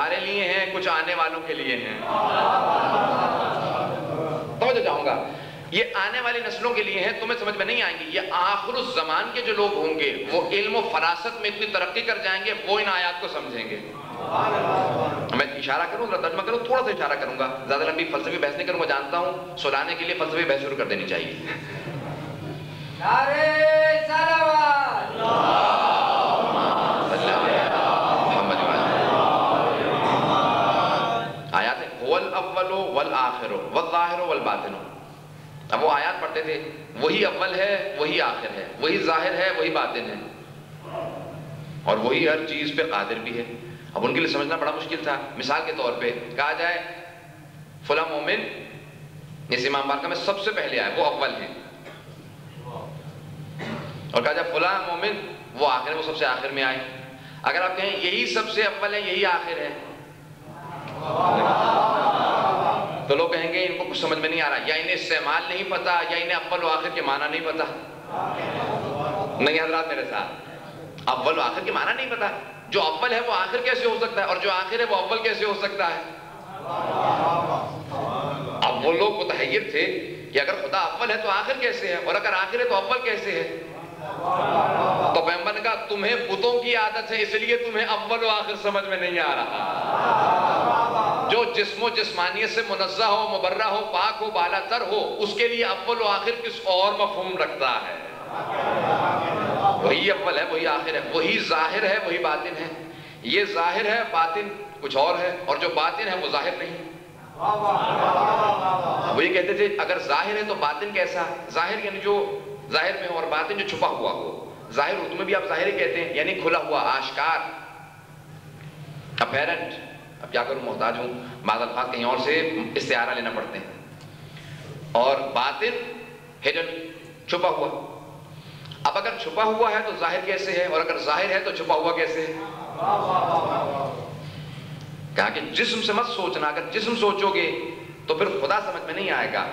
تمہارے لیے ہیں، کچھ آنے والوں کے لیے ہیں۔ توجہ چاہوں گا، یہ آنے والی نسلوں کے لیے ہیں، تمہیں سمجھ میں نہیں آئیں گی۔ یہ آخر الزمان کے جو لوگ ہوں گے وہ علم و فراست میں اتنی ترقی کر جائیں گے، وہ ان آیات کو سمجھیں گے۔ میں اشارہ کروں گا، ترجمہ کروں، تھوڑا سا اشارہ کروں گا، زیادہ لمبی فلسفی بحث نہیں کروں گا، جانتا ہوں سلانے کے لیے فلسفی بحث شروع کر دینی چاہیے۔ نعرہ صلوات، آیات ہے هو الاول والآخر والظاہر والباطن۔ اب وہ آیات پڑھتے تھے، وہی اول ہے وہی آخر ہے، وہی ظاہر ہے وہی باطن ہے، اور وہی ہر چیز پہ قادر بھی ہے۔ اب ان کے لیے سمجھنا بڑا مشکل تھا۔ مثال کے طور پہ کہا جائے فلاں مومن اس امام بارکہ میں سب سے پہلے آئے، وہ اول ہیں، اور کہا جائے فلاں مومن وہ آخر ہے، وہ سب سے آخر میں آئے۔ اگر آپ کہیں یہی سب سے اول ہے یہی آخر ہے تو لوگ کہیں گے ان کو کچھ سمجھ میں نہیں آ رہا، یا انہیں استعمال نہیں پتا، یا انہیں اول و آخر کے معنی نہیں پتا۔ نہیں حضرات میرے ساتھ، اول و آخر کے معنی نہیں پتا۔ جو اول ہے وہ آخر کیسے ہو سکتا ہے، اور جو آخر ہے وہ اول کیسے ہو سکتا ہے؟ اب وہ لوگ متحیر تھے کہ اگر خدا اول ہے تو آخر کیسے ہے، اور اگر آخر ہے تو اول کیسے ہے؟ تو پیغمبر نے کہا تمہیں بتوں کی عادت ہے، اس لیے تمہیں اول و آخر سمجھ میں نہیں آ رہا۔ جو جسم و جسمانیت سے منزہ ہو، مبرہ ہو، پاک ہو، بالا تر ہو، اس کے لیے اول و آخر کس اور مفہوم رکھتا ہے؟ وہی اول ہے وہی آخر ہے، وہی ظاہر ہے وہی باطن ہے۔ یہ ظاہر ہے، باطن کچھ اور ہے، اور جو باطن ہے وہ ظاہر نہیں۔ وہی کہتے تھے اگر ظاہر ہے تو باطن کیسا؟ ظاہر یعنی جو ظاہر میں ہو، اور باطن جو چھپا ہوا ہو۔ ظاہر اردو میں بھی آپ ظاہر ہی کہتے ہیں، یعنی کھلا ہوا، آشکار، اپیرنٹ۔ اب کیا کروں، محتاج ہوں، بعض الفاظ کہیں اور سے استعارہ لینا پڑتے ہیں۔ اور باطن ہڈن، چھپا ہوا۔ اب اگر چھپا ہوا ہے تو ظاہر کیسے ہے، اور اگر ظاہر ہے تو چھپا ہوا کیسے ہے؟ کہا کہ جسم سے مت سوچنا، اگر جسم سوچو گے تو پھر خدا سمجھ میں نہیں آئے گا،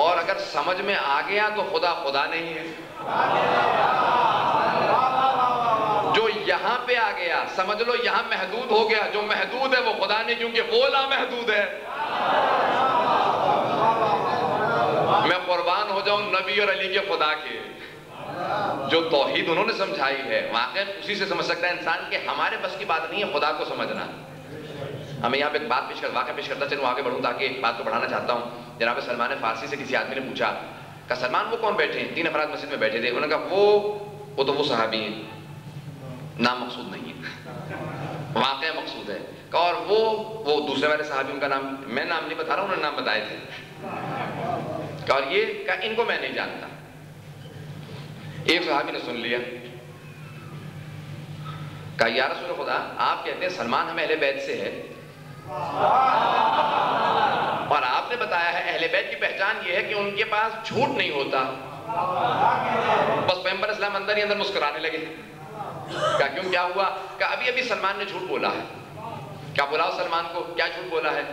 اور اگر سمجھ میں آ گیا تو خدا خدا نہیں ہے۔ جو یہاں پہ آ گیا سمجھ لو یہاں محدود ہو گیا، جو محدود ہے وہ خدا نہیں، کیونکہ وہ لامحدود ہے۔ میں قربان ہو جاؤں نبی اور علی کے خدا کے، جو توحید انہوں نے سمجھائی ہے واقعا اسی سے سمجھ سکتا ہے انسان، کہ ہمارے بس کی بات نہیں ہے خدا کو سمجھنا۔ ہمیں یہاں پہ ایک بات واقعہ پیش کرتا چلوں، آگے بڑھوں تاکہ بات کو بڑھانا چاہتا ہوں۔ جناب سلمان فارسی سے کسی آدمی نے پوچھا کہ سلمان وہ کون بیٹھے ہیں؟ 3 افراد مسجد میں بیٹھے تھے، انہوں نے کہا وہ تو وہ صحابی ہیں، نام مقصود نہیں ہے، واقعہ مقصود ہے۔ اور وہ دوسرے والے صحابی، ان کا نام میں نام نہیں بتا رہا ہوں، انہوں نے نام بتائے تھے، اور یہ کہ ان کو میں نہیں جانتا۔ ایک صحابی نے سن لیا، کہا یا رسول خدا آپ کہتے ہیں سلمان ہم اہل بیت سے ہے، اور آپ نے بتایا ہے اہل بیت کی پہچان یہ ہے کہ ان کے پاس جھوٹ نہیں ہوتا۔ بس پیغمبر اسلام اندر ہی اندر مسکرانے لگے۔ کہا کیوں، کیا ہوا؟ کہا ابھی سلمان نے جھوٹ بولا ہے۔ کیا بلاؤ سلمان کو، کیا جھوٹ بولا ہے؟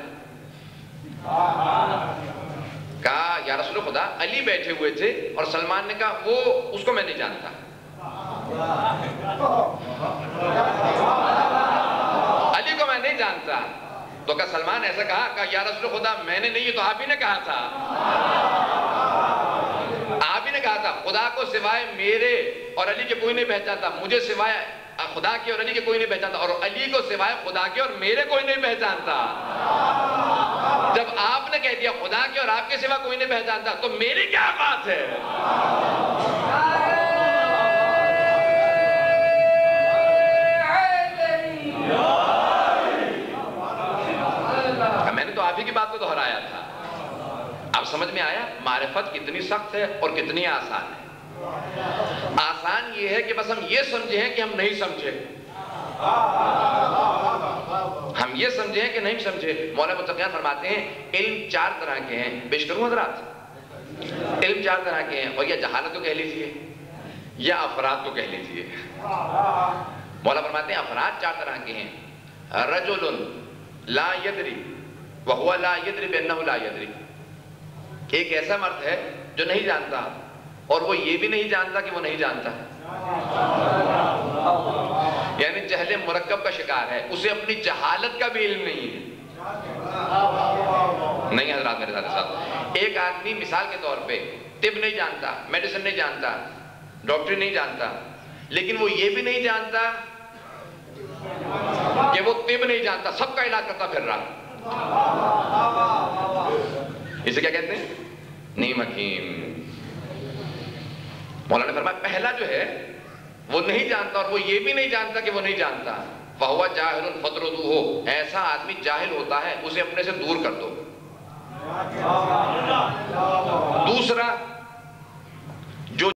کہا یا رسول خدا علی بیٹھے ہوئے تھے اور سلمان نے کہا وہ اس کو میں نہیں جانتا۔ علی کو میں نہیں جانتا۔ تو کہا سلمان ایسا کہا یا رسول خدا میں نے نہیں، یہ تو آپ ہی نے کہا تھا، آپ ہی نے کہا تھا خدا کو سوائے میرے اور علی کے کوئی نہیں پہچانتا، مجھے سوائے خدا کے اور علی کے کوئی نہیں پہچانتا، اور علی کو سوائے خدا کے اور میرے کوئی نہیں پہچانتا۔ جب آپ نے کہہ دیا خدا کے اور آپ کے سوا کوئی نہیں پہچانتا تو میری کیا بات ہے؟ میں نے تو آپ ہی کی بات کو دہرایا تھا۔ اب سمجھ میں آیا معرفت کتنی سخت ہے اور کتنی آسان ہے۔ آسان یہ ہے کہ بس ہم یہ سمجھے ہیں کہ ہم نہیں سمجھے، ہم یہ سمجھے ہیں کہ نہیں سمجھے۔ مولانا متقیان فرماتے ہیں علم 4 طرح کے ہیں، پیش کروں حضرات؟ علم 4 طرح کے ہیں، اور یا جہالت کو کہہ لیجئے یا افراد کو کہہ لیجئے۔ مولانا فرماتے ہیں افراد 4 طرح کے ہیں۔ رجل لا یدری وہو لا یدری بانہ لا یدری، ایک ایسا مرد ہے جو نہیں جانتا اور وہ یہ بھی نہیں جانتا کہ وہ نہیں جانتا، یعنی جہل مرکب کا شکار ہے، اسے اپنی جہالت کا بھی علم نہیں ہے۔ نہیں حضرات میرے ساتھ، ایک آدمی مثال کے طور پہ طب نہیں جانتا، میڈیسن نہیں جانتا، ڈاکٹری نہیں جانتا، لیکن وہ یہ بھی نہیں جانتا کہ وہ طب نہیں جانتا، سب کا علاج کرتا پھر رہا۔ اسے کیا کہتے ہیں؟ نیم حکیم۔ مولانا نے فرمایا پہلا جو ہے وہ نہیں جانتا اور وہ یہ بھی نہیں جانتا کہ وہ نہیں جانتا، فَهُوَ جَاهِلٌ فَاطْرُدُوهُ، ایسا آدمی جاہل ہوتا ہے، اسے اپنے سے دور کر دو۔ دوسرا